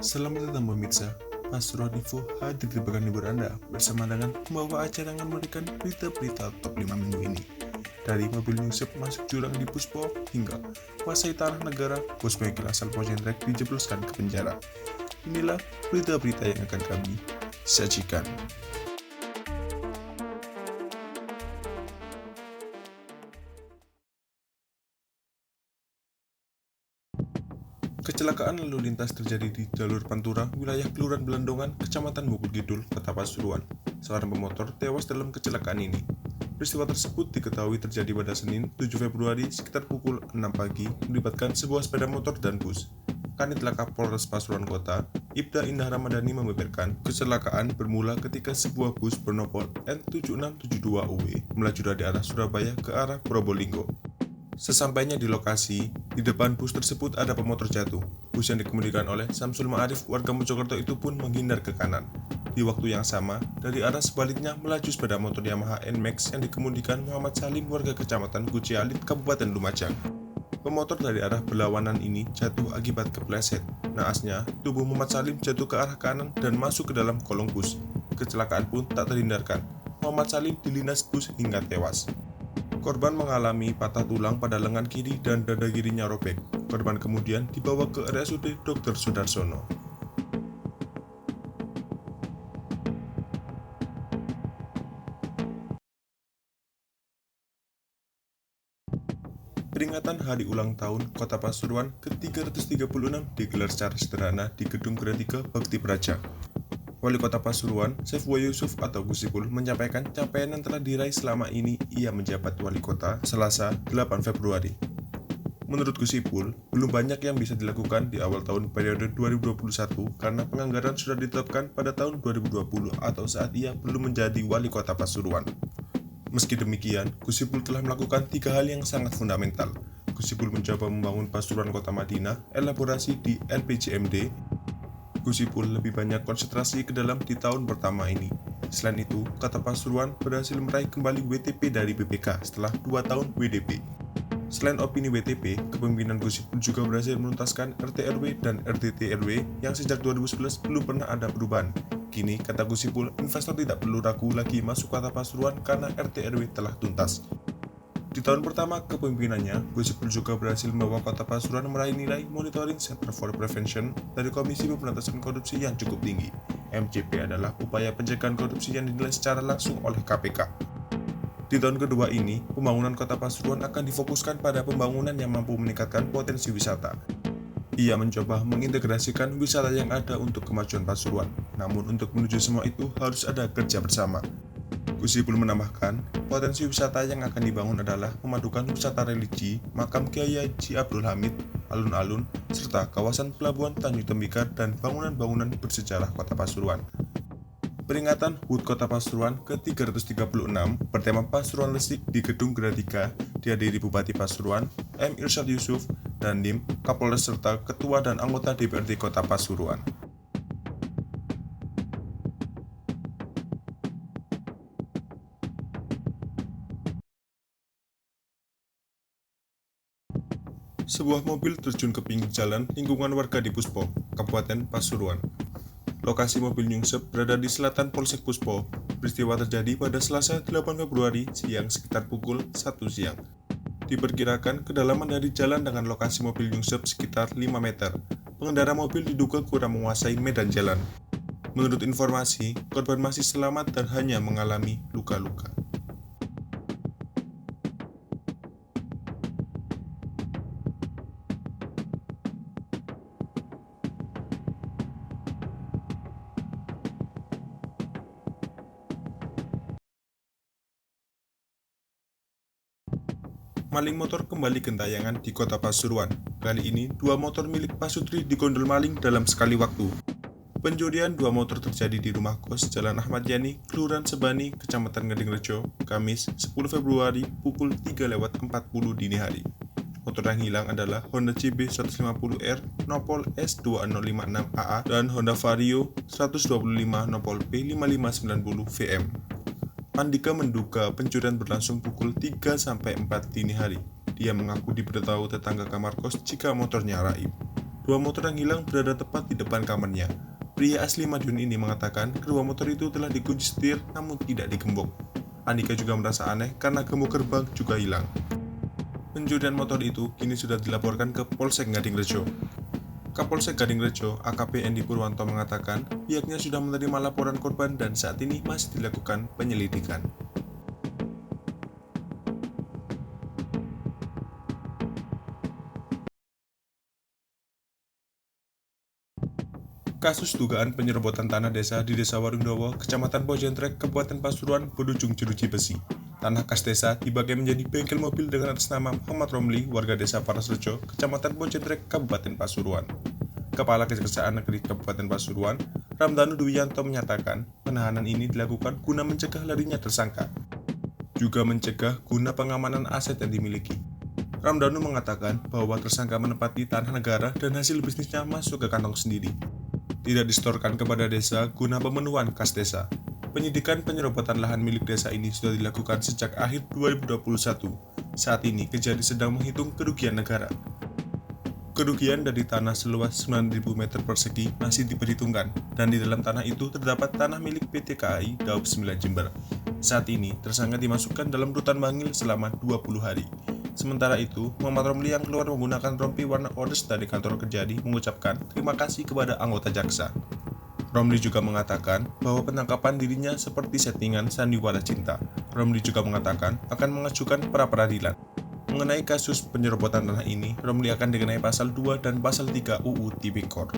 Selamat datang pemirsa, Pasuruan Info hadir di pekan libur Anda bersama dengan membawa acara yang memberikan berita-berita top 5 minggu ini. Dari mobil nyungsep masuk jurang di Puspo hingga kuasai tanah negara, bos bengkel asal Pontianak dijebloskan ke penjara. Inilah berita-berita yang akan kami sajikan. Kecelakaan lalu lintas terjadi di jalur Pantura, wilayah Kelurahan Belendongan, Kecamatan Bukit Kidul, Kota Pasuruan. Seorang pemotor tewas dalam kecelakaan ini. Peristiwa tersebut diketahui terjadi pada Senin 7 Februari sekitar pukul 6 pagi, melibatkan sebuah sepeda motor dan bus. Kanit Laka Polres Pasuruan Kota, Ibda Indah Ramadhani membeberkan, kecelakaan bermula ketika sebuah bus bernomor N7672UW melaju dari arah Surabaya ke arah Probolinggo. Sesampainya di lokasi, di depan bus tersebut ada pemotor jatuh. Bus yang dikemudikan oleh Samsul Ma'arif warga Mojokerto itu pun menghindar ke kanan. Di waktu yang sama, dari arah sebaliknya melaju sepeda motor Yamaha NMAX yang dikemudikan Muhammad Salim warga Kecamatan Gucialit, Kabupaten Lumajang. Pemotor dari arah berlawanan ini jatuh akibat kepleset. Naasnya, tubuh Muhammad Salim jatuh ke arah kanan dan masuk ke dalam kolong bus. Kecelakaan pun tak terhindarkan. Muhammad Salim dilindas bus hingga tewas. Korban mengalami patah tulang pada lengan kiri dan dada kirinya robek. Korban kemudian dibawa ke RSUD Dr. Sudarsono. Peringatan Hari Ulang Tahun Kota Pasuruan ke-336 digelar secara sederhana di Gedung Geretika Bakti Praja. Wali Kota Pasuruan, Saifullah Yusuf atau Gus Ipul, menyampaikan capaian yang telah diraih selama ini ia menjabat wali kota Selasa 8 Februari. Menurut Gus Ipul, belum banyak yang bisa dilakukan di awal tahun periode 2021 karena penganggaran sudah ditetapkan pada tahun 2020 atau saat ia belum menjadi wali kota Pasuruan. Meski demikian, Gus Ipul telah melakukan 3 hal yang sangat fundamental. Gus Ipul mencoba membangun Pasuruan Kota Madinah, elaborasi di LPJMD. Gus Ipul lebih banyak konsentrasi ke dalam di tahun pertama ini. Selain itu, Kota Pasuruan berhasil meraih kembali WTP dari BPK setelah 2 tahun WDP. Selain opini WTP, kepemimpinan Gus Ipul juga berhasil menuntaskan RT/RW dan RDT/RW yang sejak 2011 belum pernah ada perubahan. Kini, kata Gus Ipul, investor tidak perlu ragu lagi masuk Kota Pasuruan karena RT/RW telah tuntas. Di tahun pertama kepemimpinannya, Gus Ipul juga berhasil membawa Kota Pasuruan meraih nilai Monitoring Center for Prevention dari Komisi Pemberantasan Korupsi yang cukup tinggi. MCP adalah upaya pencegahan korupsi yang dinilai secara langsung oleh KPK. Di tahun kedua ini, pembangunan Kota Pasuruan akan difokuskan pada pembangunan yang mampu meningkatkan potensi wisata. Ia mencoba mengintegrasikan wisata yang ada untuk kemajuan Pasuruan. Namun untuk menuju semua itu harus ada kerja bersama. Gus Ipul menambahkan, potensi wisata yang akan dibangun adalah memadukan wisata religi, makam Kiai Haji Abdul Hamid, alun-alun, serta kawasan pelabuhan Tanjung Tembikar dan bangunan-bangunan bersejarah Kota Pasuruan. Peringatan HUT Kota Pasuruan ke-336 bertema Pasuruan Resik di Gedung Geretika dihadiri Bupati Pasuruan, M. Irsyad Yusuf, dan Dim, Kapolres serta Ketua dan anggota DPRD Kota Pasuruan. Sebuah mobil terjun ke pinggir jalan lingkungan warga di Puspo, Kabupaten Pasuruan. Lokasi mobil nyungsep berada di selatan Polsek Puspo. Peristiwa terjadi pada Selasa 8 Februari siang sekitar pukul 1 siang. Diperkirakan kedalaman dari jalan dengan lokasi mobil nyungsep sekitar 5 meter. Pengendara mobil diduga kurang menguasai medan jalan. Menurut informasi, korban masih selamat dan hanya mengalami luka-luka. Maling motor kembali gentayangan di Kota Pasuruan. Kali ini, 2 motor milik Pasutri digondol maling dalam sekali waktu. Pencurian 2 motor terjadi di rumah kos Jalan Ahmad Yani, Kelurahan Sebani, Kecamatan Ngedingrejo, Kamis 10 Februari pukul 3:40 dini hari. Motor yang hilang adalah Honda CB 150R Nopol S2056AA dan Honda Vario 125 Nopol P5590 VM. Andika menduga pencurian berlangsung pukul 3-4 dini hari. Dia mengaku diberitahu tetangga kamar kos jika motornya raib. Dua motor yang hilang berada tepat di depan kamarnya. Pria asli Madiun ini mengatakan kedua motor itu telah dikunci setir namun tidak digembok. Andika juga merasa aneh karena gembok gerbang juga hilang. Pencurian motor itu kini sudah dilaporkan ke Polsek Gadingrejo. Kapolsek Gadingrejo, AKP Endi Purwanto mengatakan pihaknya sudah menerima laporan korban dan saat ini masih dilakukan penyelidikan. Kasus dugaan penyerobotan tanah desa di Desa Warungdowo, Kecamatan Pojentrek, Kabupaten Pasuruan berujung jeruji besi. Tanah kas desa dibagi menjadi bengkel mobil dengan atas nama Muhammad Romli, warga Desa Parasrejo, Kecamatan Pojentrek, Kabupaten Pasuruan. Kepala Kejaksaan Negeri Kabupaten Pasuruan, Ramdhanu Dwianto menyatakan penahanan ini dilakukan guna mencegah larinya tersangka, juga mencegah guna pengamanan aset yang dimiliki. Ramdhanu mengatakan bahwa tersangka menempati tanah negara dan hasil bisnisnya masuk ke kantong sendiri, tidak disetorkan kepada desa guna pemenuhan kas desa. Penyidikan penyerobotan lahan milik desa ini sudah dilakukan sejak akhir 2021. Saat ini Kejari sedang menghitung kerugian negara. Kerugian dari tanah seluas 9.000 meter persegi masih diperhitungkan, dan di dalam tanah itu terdapat tanah milik PT KAI Daob 9 Jember. Saat ini, tersangka dimasukkan dalam rutan manggil selama 20 hari. Sementara itu, Muhammad Romli yang keluar menggunakan rompi warna orange dari kantor Kejari mengucapkan terima kasih kepada anggota jaksa. Romli juga mengatakan bahwa penangkapan dirinya seperti settingan sandiwara cinta. Romli juga mengatakan akan mengajukan pra peradilan. Mengenai kasus penyerobotan tanah ini, Romli akan dikenai pasal 2 dan pasal 3 UU Tipikor.